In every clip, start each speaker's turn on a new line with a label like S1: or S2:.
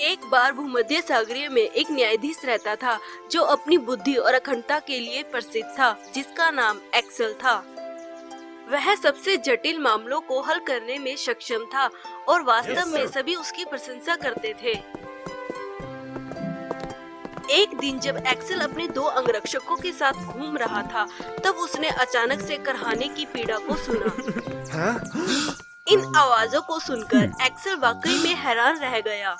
S1: एक बार भूमध्य सागरीय में एक न्यायाधीश रहता था जो अपनी बुद्धि और अखंडता के लिए प्रसिद्ध था, जिसका नाम एक्सेल था। वह सबसे जटिल मामलों को हल करने में सक्षम था और वास्तव में सभी उसकी प्रशंसा करते थे। एक दिन जब एक्सेल अपने दो अंगरक्षकों के साथ घूम रहा था, तब उसने अचानक से करहाने की पीड़ा को सुना। इन आवाजों को सुनकर एक्सेल वाकई में हैरान रह गया।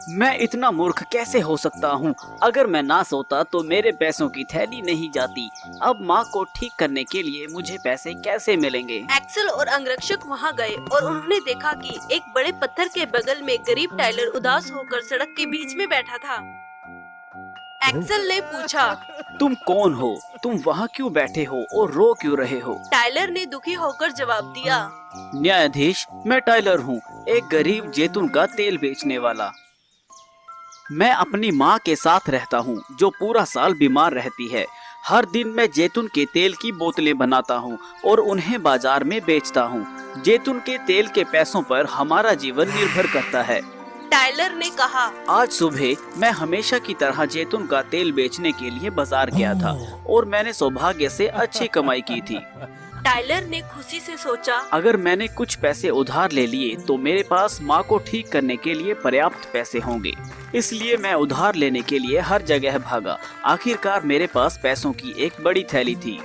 S2: मैं इतना मूर्ख कैसे हो सकता हूँ? अगर मैं ना सोता तो मेरे पैसों की थैली नहीं जाती। अब माँ को ठीक करने के लिए मुझे पैसे कैसे मिलेंगे?
S1: एक्सेल और अंगरक्षक वहाँ गए और उन्होंने देखा कि एक बड़े पत्थर के बगल में गरीब टाइलर उदास होकर सड़क के बीच में बैठा था। एक्सेल ने पूछा,
S2: तुम कौन हो? तुम वहाँ क्यों बैठे हो और रो क्यों रहे हो?
S1: टाइलर ने दुखी होकर जवाब दिया,
S2: न्यायाधीश, मैं टाइलर हूँ, एक गरीब जैतून का तेल बेचने वाला। मैं अपनी माँ के साथ रहता हूँ जो पूरा साल बीमार रहती है। हर दिन मैं जैतून के तेल की बोतलें बनाता हूँ और उन्हें बाजार में बेचता हूँ। जैतून के तेल के पैसों पर हमारा जीवन निर्भर करता है।
S1: टाइलर ने कहा,
S2: आज सुबह मैं हमेशा की तरह जैतून का तेल बेचने के लिए बाजार गया था और मैंने सौभाग्य से अच्छी कमाई की थी।
S1: टाइलर ने खुशी से सोचा,
S2: अगर मैंने कुछ पैसे उधार ले लिए तो मेरे पास माँ को ठीक करने के लिए पर्याप्त पैसे होंगे। इसलिए मैं उधार लेने के लिए हर जगह भागा। आखिरकार मेरे पास पैसों की एक बड़ी थैली थी।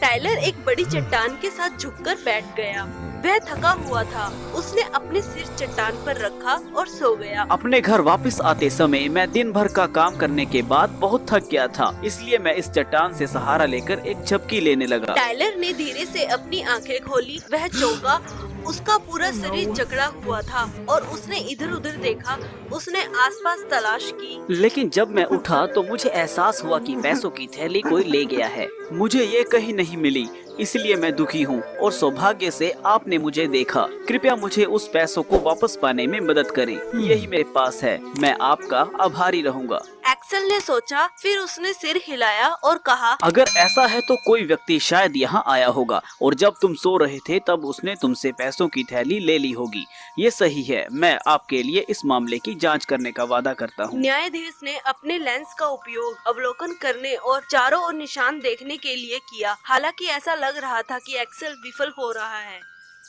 S1: टाइलर एक बड़ी चट्टान के साथ झुककर बैठ गया। वह थका हुआ था। उसने अपने सिर चट्टान पर रखा और सो गया।
S2: अपने घर वापस आते समय मैं दिन भर का काम करने के बाद बहुत थक गया था, इसलिए मैं इस चट्टान से सहारा लेकर एक झपकी लेने लगा।
S1: टाइलर ने धीरे से अपनी आंखें खोली। वह चौंका। उसका पूरा शरीर जकड़ा हुआ था और उसने इधर उधर देखा। उसने आसपास तलाश की,
S2: लेकिन जब मैं उठा तो मुझे एहसास हुआ कि पैसों की थैली कोई ले गया है। मुझे ये कहीं नहीं मिली, इसलिए मैं दुखी हूँ और सौभाग्य से आपने मुझे देखा। कृपया मुझे उस पैसों को वापस पाने में मदद करें। यही मेरे पास है। मैं आपका आभारी रहूँगा।
S1: एक्सेल ने सोचा, फिर उसने सिर हिलाया और कहा,
S2: अगर ऐसा है तो कोई व्यक्ति शायद यहाँ आया होगा और जब तुम सो रहे थे तब उसने तुमसे पैसों की थैली ले ली होगी। ये सही है। मैं आपके लिए इस मामले की जांच करने का वादा करता हूँ।
S1: न्यायाधीश ने अपने लेंस का उपयोग अवलोकन करने और चारों ओर निशान देखने के लिए किया। हालांकि ऐसा लग रहा था कि एक्सेल विफल हो रहा है।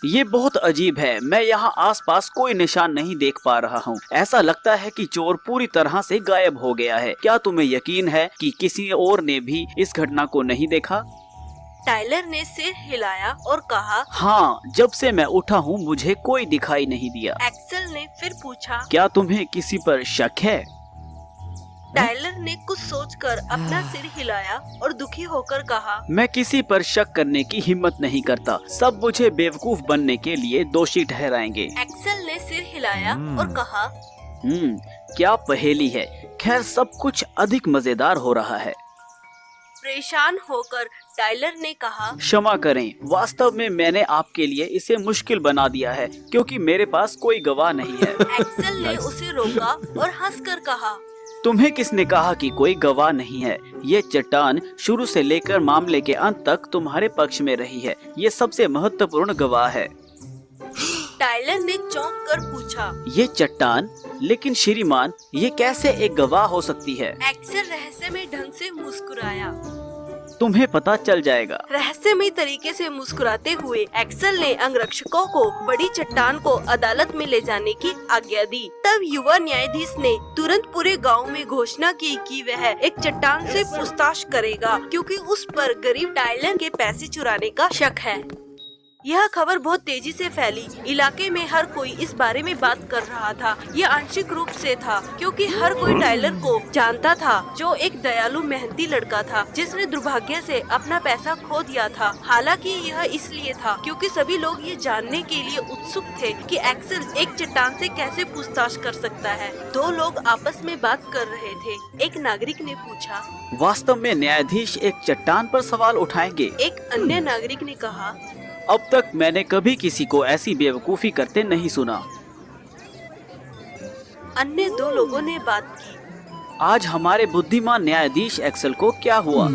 S2: ये बहुत अजीब है। मैं यहाँ आसपास कोई निशान नहीं देख पा रहा हूँ। ऐसा लगता है कि चोर पूरी तरह से गायब हो गया है। क्या तुम्हें यकीन है कि किसी और ने भी इस घटना को नहीं देखा?
S1: टाइलर ने सिर हिलाया और कहा,
S2: हाँ, जब से मैं उठा हूँ मुझे कोई दिखाई नहीं दिया।
S1: एक्सेल ने फिर पूछा,
S2: क्या तुम्हें किसी पर शक है?
S1: टाइलर ने कुछ सोचकर अपना सिर हिलाया और दुखी होकर कहा,
S2: मैं किसी पर शक करने की हिम्मत नहीं करता। सब मुझे बेवकूफ बनने के लिए दोषी ठहराएंगे।
S1: एक्सेल ने सिर हिलाया और कहा,
S2: क्या पहेली है। खैर, सब कुछ अधिक मजेदार हो रहा है।
S1: परेशान होकर टाइलर ने कहा,
S2: क्षमा करें, वास्तव में मैंने आपके लिए इसे मुश्किल बना दिया है क्योंकि मेरे पास कोई गवाह नहीं है।
S1: एक्सेल ने उसे रोका और हंसकर कहा,
S2: तुम्हें किसने कहा कि कोई गवाह नहीं है? ये चट्टान शुरू से लेकर मामले के अंत तक तुम्हारे पक्ष में रही है। ये सबसे महत्वपूर्ण गवाह है।
S1: टाइलर ने चौंक कर पूछा,
S2: ये चट्टान? लेकिन श्रीमान, ये कैसे एक गवाह हो सकती है?
S1: एक्सेल रहस्यमय ढंग से मुस्कुराया।
S2: तुम्हें पता चल जाएगा।
S1: रहस्यमय तरीके से मुस्कुराते हुए एक्सेल ने अंगरक्षकों को बड़ी चट्टान को अदालत में ले जाने की आज्ञा दी। तब युवा न्यायाधीश ने तुरंत पूरे गांव में घोषणा की कि वह एक चट्टान से पूछताछ करेगा क्योंकि उस पर गरीब टाइलर के पैसे चुराने का शक है। यह खबर बहुत तेजी से फैली। इलाके में हर कोई इस बारे में बात कर रहा था। यह आंशिक रूप से था क्योंकि हर कोई टाइलर को जानता था, जो एक दयालु मेहनती लड़का था जिसने दुर्भाग्य से अपना पैसा खो दिया था। हालांकि यह इसलिए था क्योंकि सभी लोग ये जानने के लिए उत्सुक थे कि एक्सेल एक चट्टान से कैसे पूछताछ कर सकता है। दो लोग आपस में बात कर रहे थे। एक नागरिक ने पूछा,
S2: वास्तव में न्यायाधीश एक चट्टान पर सवाल उठाएंगे?
S1: एक अन्य नागरिक ने कहा,
S2: अब तक मैंने कभी किसी को ऐसी बेवकूफी करते नहीं सुना।
S1: अन्य दो लोगों ने बात की,
S2: आज हमारे बुद्धिमान न्यायाधीश एक्सेल को क्या हुआ?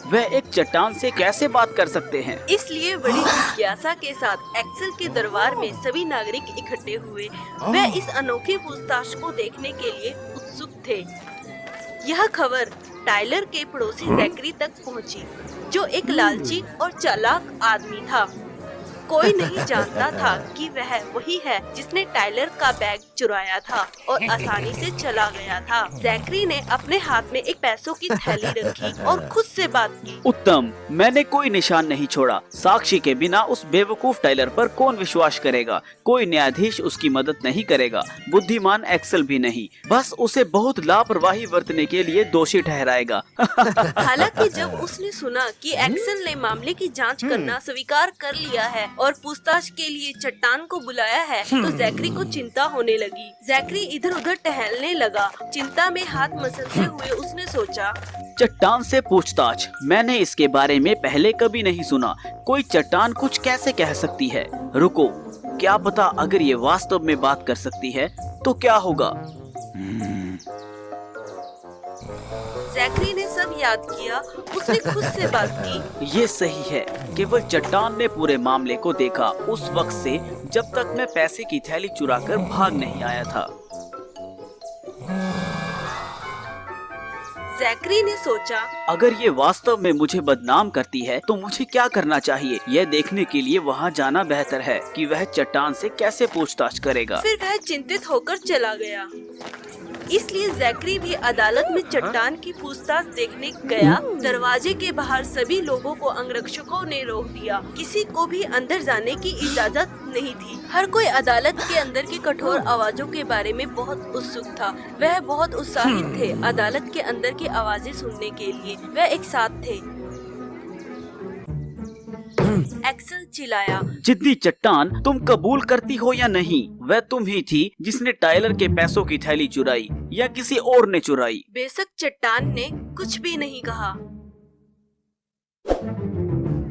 S2: वह एक चट्टान से कैसे बात कर सकते हैं?
S1: इसलिए बड़ी जिज्ञासा के साथ एक्सेल के दरबार में सभी नागरिक इकट्ठे हुए। वे इस अनोखी पूछताछ को देखने के लिए उत्सुक थे। यह खबर टाइलर के पड़ोसी जैकरी तक पहुंची, जो एक लालची और चालाक आदमी था। कोई नहीं जानता था कि वह वही है जिसने टाइलर का बैग चुराया था और आसानी से चला गया था। जैकरी ने अपने हाथ में एक पैसों की थैली रखी और खुद से बात की।
S2: उत्तम, मैंने कोई निशान नहीं छोड़ा। साक्षी के बिना उस बेवकूफ टाइलर पर कौन विश्वास करेगा? कोई न्यायाधीश उसकी मदद नहीं करेगा, बुद्धिमान एक्सेल भी नहीं। बस उसे बहुत लापरवाही बरतने के लिए दोषी ठहराएगा।
S1: हालांकि जब उसने सुना कि एक्सेल ने मामले की जांच करना स्वीकार कर लिया है और पूछताछ के लिए चट्टान को बुलाया है, तो जैकरी को चिंता होने लगी। जैकरी इधर उधर टहलने लगा। चिंता में हाथ मसलते हुए उसने सोचा,
S2: चट्टान से पूछताछ, मैंने इसके बारे में पहले कभी नहीं सुना। कोई चट्टान कुछ कैसे कह सकती है? रुको, क्या पता अगर ये वास्तव में बात कर सकती है तो क्या होगा?
S1: जैकरी ने सब याद किया। उसने खुद से बात की।
S2: ये सही है। केवल चट्टान ने पूरे मामले को देखा, उस वक्त से जब तक मैं पैसे की थैली चुराकर भाग नहीं आया था।
S1: जैकरी ने सोचा,
S2: अगर ये वास्तव में मुझे बदनाम करती है तो मुझे क्या करना चाहिए? यह देखने के लिए वहाँ जाना बेहतर है कि वह चट्टान से कैसे पूछताछ करेगा।
S1: फिर वह चिंतित होकर चला गया। इसलिए जैकरी भी अदालत में चट्टान की पूछताछ देखने गया। दरवाजे के बाहर सभी लोगों को अंगरक्षकों ने रोक दिया। किसी को भी अंदर जाने की इजाजत नहीं थी। हर कोई अदालत के अंदर की कठोर आवाजों के बारे में बहुत उत्सुक था। वह बहुत उत्साहित थे अदालत के अंदर की आवाजें सुनने के लिए। वह एक साथ थे। एक्सेल चिल्लाया,
S2: जिद्दी चट्टान, तुम कबूल करती हो या नहीं? वह तुम ही थी जिसने टाइलर के पैसों की थैली चुराई या किसी और ने चुराई?
S1: बेशक चट्टान ने कुछ भी नहीं कहा।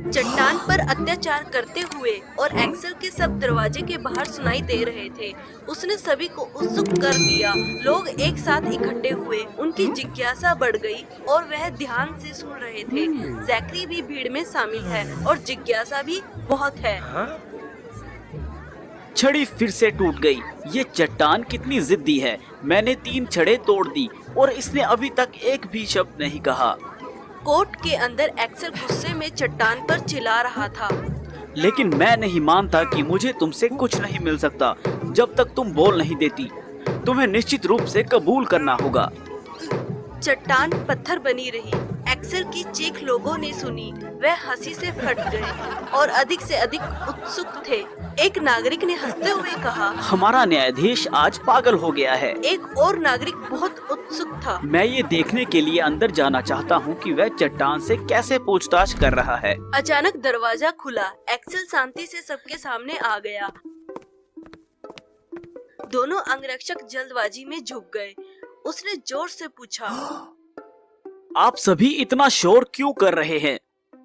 S1: चट्टान पर अत्याचार करते हुए और एक्सेल के सब दरवाजे के बाहर सुनाई दे रहे थे। उसने सभी को उत्सुक कर दिया। लोग एक साथ इकट्ठे हुए। उनकी जिज्ञासा बढ़ गई और वह ध्यान से सुन रहे थे। जैकरी भी भीड़ में शामिल है और जिज्ञासा भी बहुत है।
S2: छड़ी फिर से टूट गई। ये चट्टान कितनी जिद्दी है। मैंने 3 छड़ें तोड़ दी और इसने अभी तक एक भी शब्द नहीं कहा।
S1: कोर्ट के अंदर एक्सेल गुस्से में चट्टान पर चिल्ला रहा था,
S2: लेकिन मैं नहीं मानता कि मुझे तुमसे कुछ नहीं मिल सकता जब तक तुम बोल नहीं देती। तुम्हें निश्चित रूप से कबूल करना होगा।
S1: चट्टान पत्थर बनी रही। एक्सेल की चीख लोगों ने सुनी। वह हंसी से फट गए और अधिक से अधिक उत्सुक थे। एक नागरिक ने हंसते हुए कहा,
S2: हमारा न्यायाधीश आज पागल हो गया है।
S1: एक और नागरिक बहुत उत्सुक था।
S2: मैं ये देखने के लिए अंदर जाना चाहता हूँ कि वह चट्टान से कैसे पूछताछ कर रहा है।
S1: अचानक दरवाजा खुला। एक्सेल शांति से सबके सामने आ गया। दोनों अंगरक्षक जल्दबाजी में झुक गए। उसने जोर से पूछा,
S2: आप सभी इतना शोर क्यों कर रहे हैं?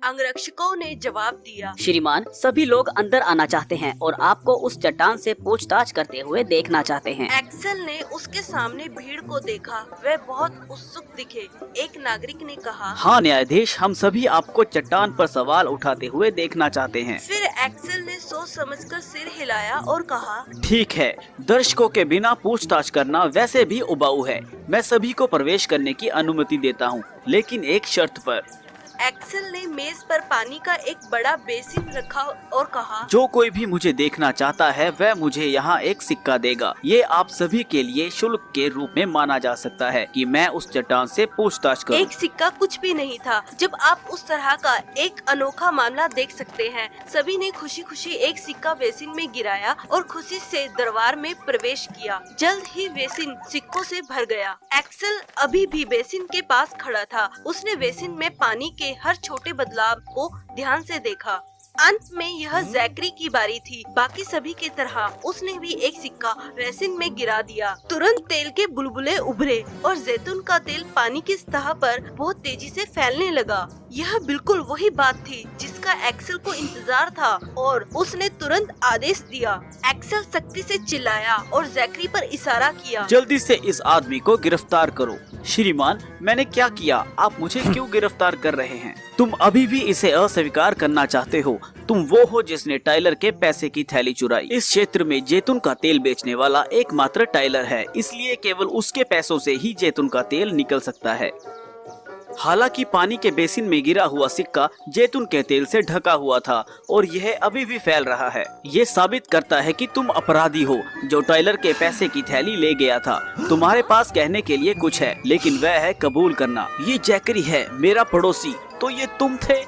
S1: अंगरक्षकों ने जवाब दिया,
S3: श्रीमान, सभी लोग अंदर आना चाहते हैं और आपको उस चट्टान से पूछताछ करते हुए देखना चाहते हैं।
S1: एक्सेल ने उसके सामने भीड़ को देखा। वह बहुत उत्सुक दिखे। एक नागरिक ने कहा,
S2: हाँ न्यायाधीश, हम सभी आपको चट्टान पर सवाल उठाते हुए देखना चाहते हैं।
S1: फिर एक्सेल ने सोच समझकर सिर हिलाया और कहा,
S2: ठीक है, दर्शकों के बिना पूछताछ करना वैसे भी उबाऊ है। मैं सभी को प्रवेश करने की अनुमति देता हूँ, लेकिन एक शर्त पर।
S1: एक्सेल ने मेज पर पानी का एक बड़ा बेसिन रखा और कहा,
S2: जो कोई भी मुझे देखना चाहता है वह मुझे यहाँ एक सिक्का देगा। ये आप सभी के लिए शुल्क के रूप में माना जा सकता है कि मैं उस चट्टान से पूछताछ करूं।
S1: एक सिक्का कुछ भी नहीं था जब आप उस तरह का एक अनोखा मामला देख सकते हैं। सभी ने खुशी खुशी एक सिक्का बेसिन में गिराया और खुशी से दरबार में प्रवेश किया। जल्द ही बेसिन सिक्कों से भर गया। एक्सेल अभी भी बेसिन के पास खड़ा था। उसने बेसिन में पानी के हर छोटे बदलाव को ध्यान से देखा। अंत में यह जैकरी की बारी थी। बाकी सभी की तरह उसने भी एक सिक्का बेसिन में गिरा दिया। तुरंत तेल के बुलबुले उभरे और जैतून का तेल पानी की सतह पर बहुत तेजी से फैलने लगा। यह बिल्कुल वही बात थी जिसका का एक्सेल को इंतजार था और उसने तुरंत आदेश दिया। एक्सेल सख्ती से चिल्लाया और जैकरी पर इशारा किया।
S2: जल्दी से इस आदमी को गिरफ्तार करो। श्रीमान, मैंने क्या किया? आप मुझे क्यों गिरफ्तार कर रहे हैं? तुम अभी भी इसे अस्वीकार करना चाहते हो? तुम वो हो जिसने टाइलर के पैसे की थैली चुराई। इस क्षेत्र में जैतून का तेल बेचने वाला एकमात्र टाइलर है, इसलिए केवल उसके पैसों से ही जैतून का तेल निकल सकता है। हालांकि पानी के बेसिन में गिरा हुआ सिक्का जैतून के तेल से ढका हुआ था और यह अभी भी फैल रहा है। ये साबित करता है कि तुम अपराधी हो जो टाइलर के पैसे की थैली ले गया था। तुम्हारे पास कहने के लिए कुछ है, लेकिन वह है कबूल करना। ये जैकरी है, मेरा पड़ोसी। तो ये तुम थे?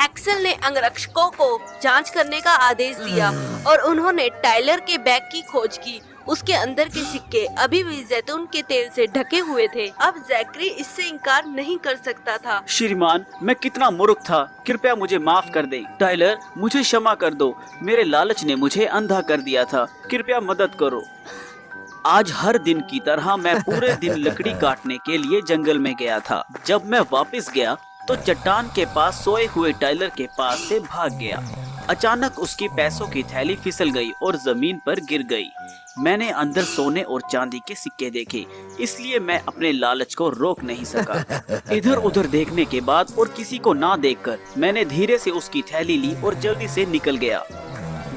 S1: एक्सेल ने अंगरक्षकों को जांच करने का आदेश दिया और उन्होंने टाइलर के बैग की खोज की। उसके अंदर के सिक्के अभी भी जैतून के तेल से ढके हुए थे। अब जैकरी इससे इनकार नहीं कर सकता था।
S2: श्रीमान, मैं कितना मूर्ख था, कृपया मुझे माफ कर दें। टाइलर, मुझे क्षमा कर दो, मेरे लालच ने मुझे अंधा कर दिया था, कृपया मदद करो। आज हर दिन की तरह मैं पूरे दिन लकड़ी काटने के लिए जंगल में गया था। जब मैं वापस गया तो चट्टान के पास सोए हुए टाइलर के पास से भाग गया। अचानक उसकी पैसों की थैली फिसल गई और जमीन पर गिर गई। मैंने अंदर सोने और चांदी के सिक्के देखे, इसलिए मैं अपने लालच को रोक नहीं सका। इधर उधर देखने के बाद और किसी को ना देखकर मैंने धीरे से उसकी थैली ली और जल्दी से निकल गया।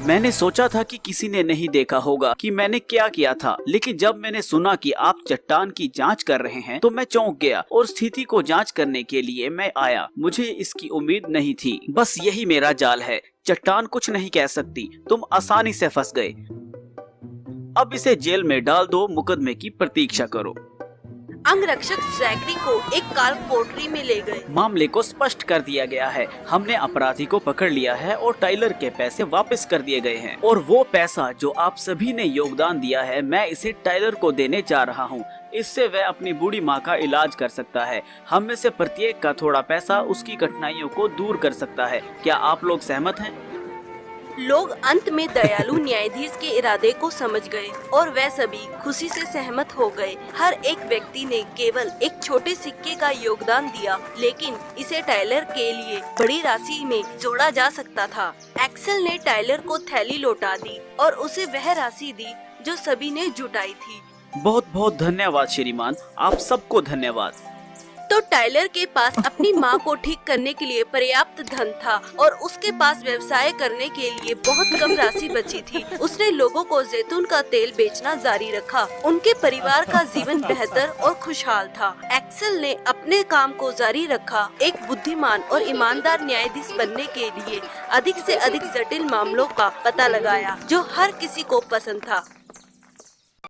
S2: मैंने सोचा था कि किसी ने नहीं देखा होगा कि मैंने क्या किया था, लेकिन जब मैंने सुना कि आप चट्टान की जांच कर रहे हैं तो मैं चौंक गया और स्थिति को जांच करने के लिए मैं आया। मुझे इसकी उम्मीद नहीं थी। बस यही मेरा जाल है, चट्टान कुछ नहीं कह सकती। तुम आसानी से फंस गए। अब इसे जेल में डाल दो, मुकदमे की प्रतीक्षा करो।
S1: अंगरक्षक जैकरी को एक काल कोठरी में ले गए।
S2: मामले को स्पष्ट कर दिया गया है। हमने अपराधी को पकड़ लिया है और टाइलर के पैसे वापस कर दिए गए हैं। और वो पैसा जो आप सभी ने योगदान दिया है, मैं इसे टाइलर को देने जा रहा हूँ। इससे वह अपनी बूढ़ी माँ का इलाज कर सकता है। हम में से प्रत्येक का थोड़ा पैसा उसकी कठिनाइयों को दूर कर सकता है। क्या आप लोग सहमत हैं?
S1: लोग अंत में दयालु न्यायाधीश के इरादे को समझ गए और वे सभी खुशी से सहमत हो गए। हर एक व्यक्ति ने केवल एक छोटे सिक्के का योगदान दिया, लेकिन इसे टाइलर के लिए बड़ी राशि में जोड़ा जा सकता था। एक्सेल ने टाइलर को थैली लौटा दी और उसे वह राशि दी जो सभी ने जुटाई थी।
S2: बहुत बहुत धन्यवाद श्रीमान, आप सबको धन्यवाद।
S1: तो टाइलर के पास अपनी माँ को ठीक करने के लिए पर्याप्त धन था और उसके पास व्यवसाय करने के लिए बहुत कम राशि बची थी। उसने लोगों को जैतून का तेल बेचना जारी रखा। उनके परिवार का जीवन बेहतर और खुशहाल था। एक्सेल ने अपने काम को जारी रखा, एक बुद्धिमान और ईमानदार न्यायाधीश बनने के लिए अधिक से अधिक जटिल मामलों का पता लगाया जो हर किसी को पसंद था।